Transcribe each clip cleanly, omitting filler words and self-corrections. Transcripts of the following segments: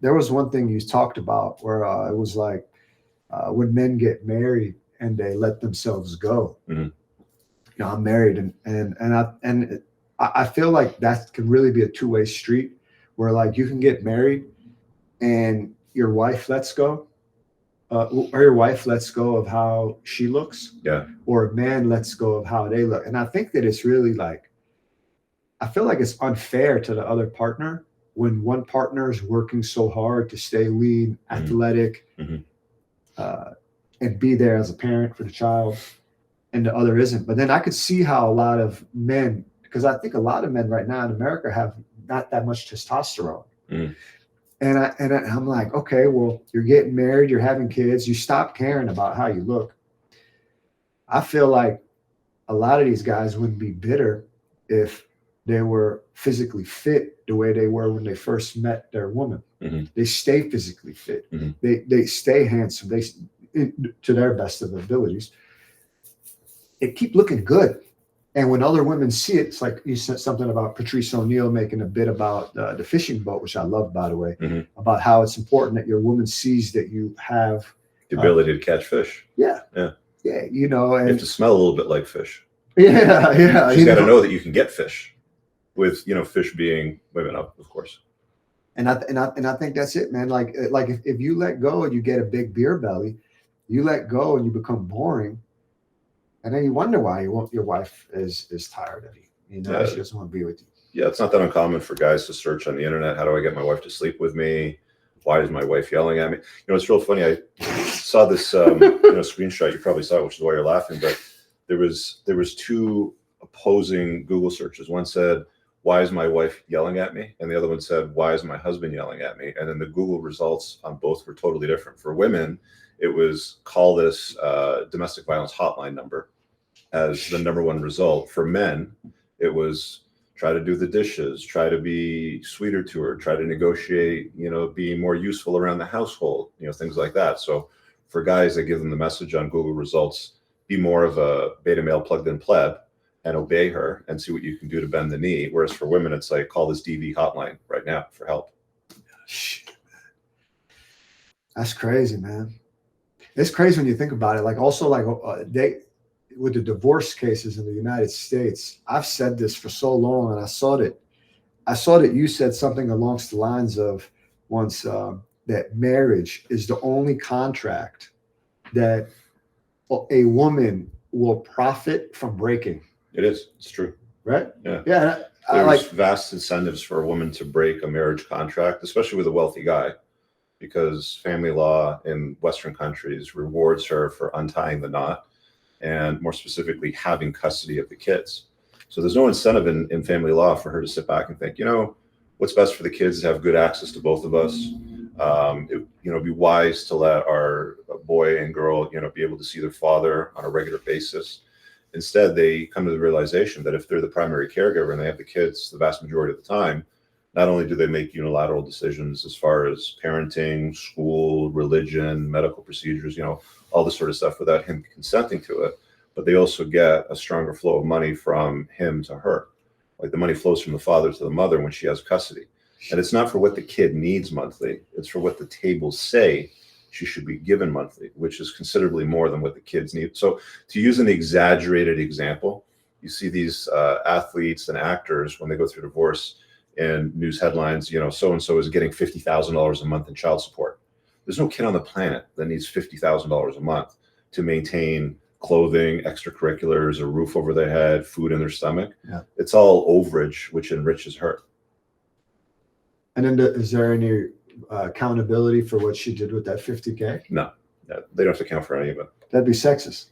there was one thing you talked about where it was like when men get married and they let themselves go. Mm-hmm. I'm married, I feel like that can really be a two-way street, where like you can get married and your wife lets go, or your wife lets go of how she looks, Yeah. or a man lets go of how they look. And I think that it's really like, I feel like it's unfair to the other partner when one partner is working so hard to stay lean, athletic, and be there as a parent for the child, and the other isn't. But then I could see how a lot of men, because I think a lot of men right now in America have not that much testosterone. And I'm like, okay, well, you're getting married, you're having kids, you stop caring about how you look. I feel like a lot of these guys wouldn't be bitter if they were physically fit the way they were when they first met their woman. They stay physically fit. They stay handsome. They, to their best of their abilities. They keep looking good. And when other women see it, it's like you said something about Patrice O'Neal making a bit about the fishing boat, which I love, by the way, about how it's important that your woman sees that you have the ability to catch fish. Yeah. You know, and you have to smell a little bit like fish. Yeah. She's got to know that you can get fish, with fish being women up, of course. And I think that's it, man. Like if you let go and you get a big beer belly, you let go and you become boring. And then you wonder why your wife is tired of you. She doesn't want to be with you. Yeah, it's not that uncommon for guys to search on the internet. How do I get my wife to sleep with me? Why is my wife yelling at me? It's real funny. I saw this screenshot. You probably saw it, which is why you're laughing. But there was two opposing Google searches. One said, "Why is my wife yelling at me?" And the other one said, "Why is my husband yelling at me?" And then the Google results on both were totally different. For women, it was call this domestic violence hotline number as the number one result. For men, it was try to do the dishes, try to be sweeter to her, try to negotiate, be more useful around the household, things like that. So for guys, I give them the message on Google results, be more of a beta male plugged in pleb and obey her and see what you can do to bend the knee. Whereas for women, it's like, call this DV hotline right now for help. Shit, man. That's crazy, man. It's crazy when you think about it. Like also like with the divorce cases in the United States, I've said this for so long, and I saw that you said something along the lines of once that marriage is the only contract that a woman will profit from breaking. It is. It's true. Right? Yeah. There's vast incentives for a woman to break a marriage contract, especially with a wealthy guy, because family law in Western countries rewards her for untying the knot, and more specifically, having custody of the kids. So there's no incentive in family law for her to sit back and think, what's best for the kids is to have good access to both of us. Be wise to let our boy and girl, be able to see their father on a regular basis. Instead, they come to the realization that if they're the primary caregiver and they have the kids the vast majority of the time, not only do they make unilateral decisions as far as parenting, school, religion, medical procedures, all this sort of stuff without him consenting to it, but they also get a stronger flow of money from him to her. Like the money flows from the father to the mother when she has custody. And it's not for what the kid needs monthly. It's for what the tables say she should be given monthly, which is considerably more than what the kids need. So to use an exaggerated example, you see these athletes and actors when they go through divorce in news headlines, so-and-so is getting $50,000 a month in child support. There's no kid on the planet that needs $50,000 a month to maintain clothing, extracurriculars, a roof over their head, food in their stomach. Yeah. It's all overage, which enriches her. And then is there any accountability for what she did with that $50K? No, they don't have to account for any of it. That'd be sexist.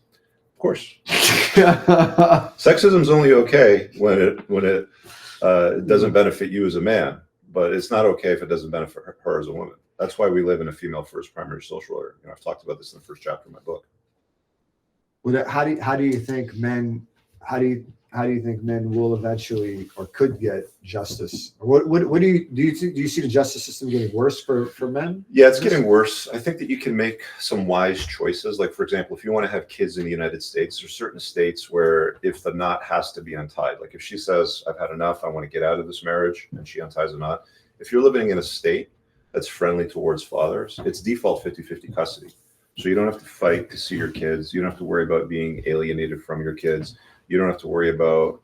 Of course. Sexism is only okay when it doesn't benefit you as a man, but it's not okay if it doesn't benefit her as a woman. That's why we live in a female-first primary social order. I've talked about this in the first chapter of my book. Well, how do you think men will eventually or could get justice? What do you see the justice system getting worse for men? Yeah, it's getting worse. I think that you can make some wise choices. Like, for example, if you want to have kids in the United States, there's certain states where if the knot has to be untied, like if she says, I've had enough, I want to get out of this marriage, and she unties a knot. If you're living in a state that's friendly towards fathers, it's default 50-50 custody. So you don't have to fight to see your kids. You don't have to worry about being alienated from your kids. You don't have to worry about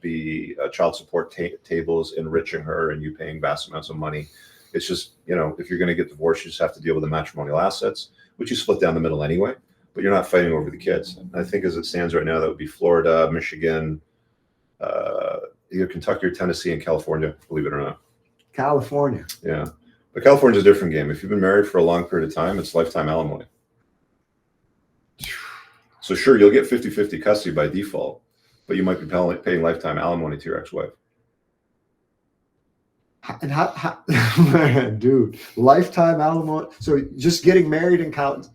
the child support tables enriching her and you paying vast amounts of money. It's just, you know, if you're going to get divorced, you just have to deal with the matrimonial assets, which you split down the middle anyway, but you're not fighting over the kids. And I think as it stands right now, that would be Florida, Michigan, either Kentucky or Tennessee and California, believe it or not. California. Yeah. But California's a different game. If you've been married for a long period of time, it's lifetime alimony. So sure, you'll get 50-50 custody by default, but you might be paying lifetime alimony to your ex-wife. And how dude, lifetime alimony. So just getting married in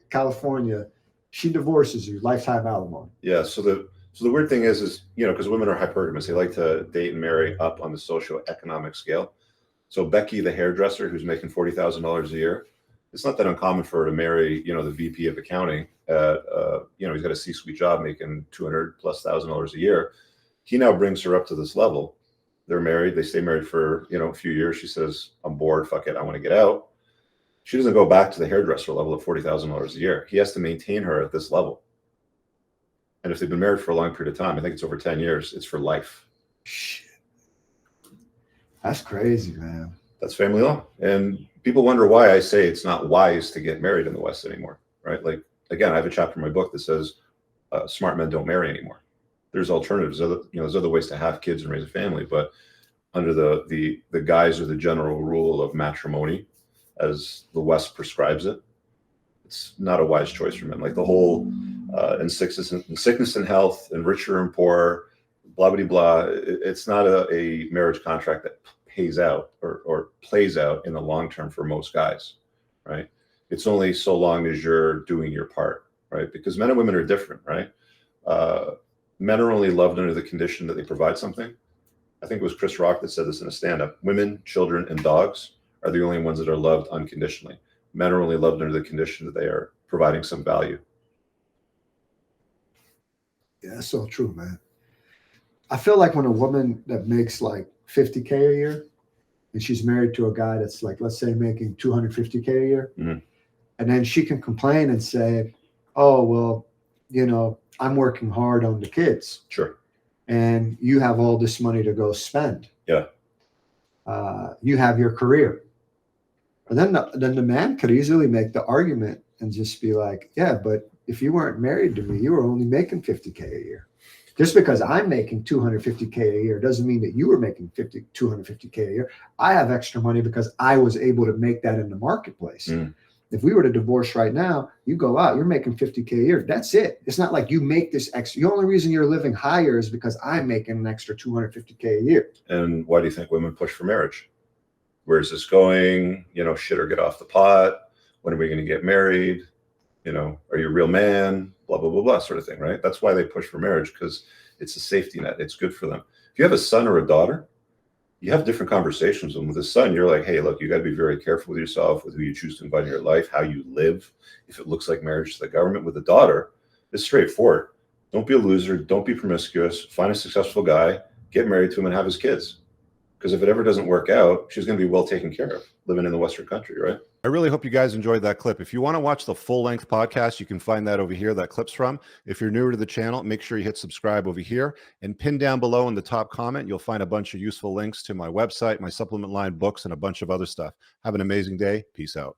California, she divorces you, lifetime alimony. Yeah. So the weird thing is, you know, because women are hypergamous, they like to date and marry up on the socioeconomic scale. So Becky, the hairdresser, who's making $40,000 a year, it's not that uncommon for her to marry, you know, the VP of accounting. You know, he's got a C-suite job making $200,000+ a year. He now brings her up to this level. They're married. They stay married for, you know, a few years. She says, "I'm bored. Fuck it. I want to get out." She doesn't go back to the hairdresser level of $40,000 a year. He has to maintain her at this level. And if they've been married for a long period of time, I think it's over 10 years, it's for life. Shit. That's crazy, man. That's family law. And people wonder why I say it's not wise to get married in the West anymore, right? Like, again, I have a chapter in my book that says smart men don't marry anymore. There's alternatives. There's other ways to have kids and raise a family, but under the guise or the general rule of matrimony, as the West prescribes it, it's not a wise choice for men. Like the whole in sickness and health, and richer and poorer, blah, blah, blah. It's not a marriage contract that pays out or plays out in the long term for most guys, right? It's only so long as you're doing your part, right? Because men and women are different, right? Men are only loved under the condition that they provide something. I think it was Chris Rock that said this in a stand-up. Women, children, and dogs are the only ones that are loved unconditionally. Men are only loved under the condition that they are providing some value. Yeah, that's so true, man. I feel like when a woman that makes like $50K a year and she's married to a guy that's like, let's say, making $250K a year, mm-hmm. and then she can complain and say, "Oh, well, you know, I'm working hard on the kids." Sure. And you have all this money to go spend. Yeah. You have your career. And then the man could easily make the argument and just be like, "Yeah, but if you weren't married to me, you were only making $50K a year. Just because I'm making $250K a year doesn't mean that you were making $250K a year. I have extra money because I was able to make that in the marketplace." Mm. If we were to divorce right now, you go out, you're making $50K a year. That's it. It's not like you make this extra. The only reason you're living higher is because I'm making an extra $250K a year. And why do you think women push for marriage? Where's this going? You know, shit or get off the pot. When are we going to get married? You know, are you a real man? Blah, blah, blah, blah, sort of thing, right? That's why they push for marriage, because it's a safety net. It's good for them. If you have a son or a daughter, you have different conversations. And with a son, you're like, "Hey, look, you got to be very careful with yourself, with who you choose to invite in your life, how you live. If it looks like marriage to the government." With a daughter, it's straightforward. Don't be a loser. Don't be promiscuous. Find a successful guy, get married to him, and have his kids. Because if it ever doesn't work out, she's going to be well taken care of living in the Western country, right? I really hope you guys enjoyed that clip. If you want to watch the full-length podcast, you can find that over here, that clip's from. If you're newer to the channel, make sure you hit subscribe over here. And pinned down below in the top comment, you'll find a bunch of useful links to my website, my supplement line, books, and a bunch of other stuff. Have an amazing day. Peace out.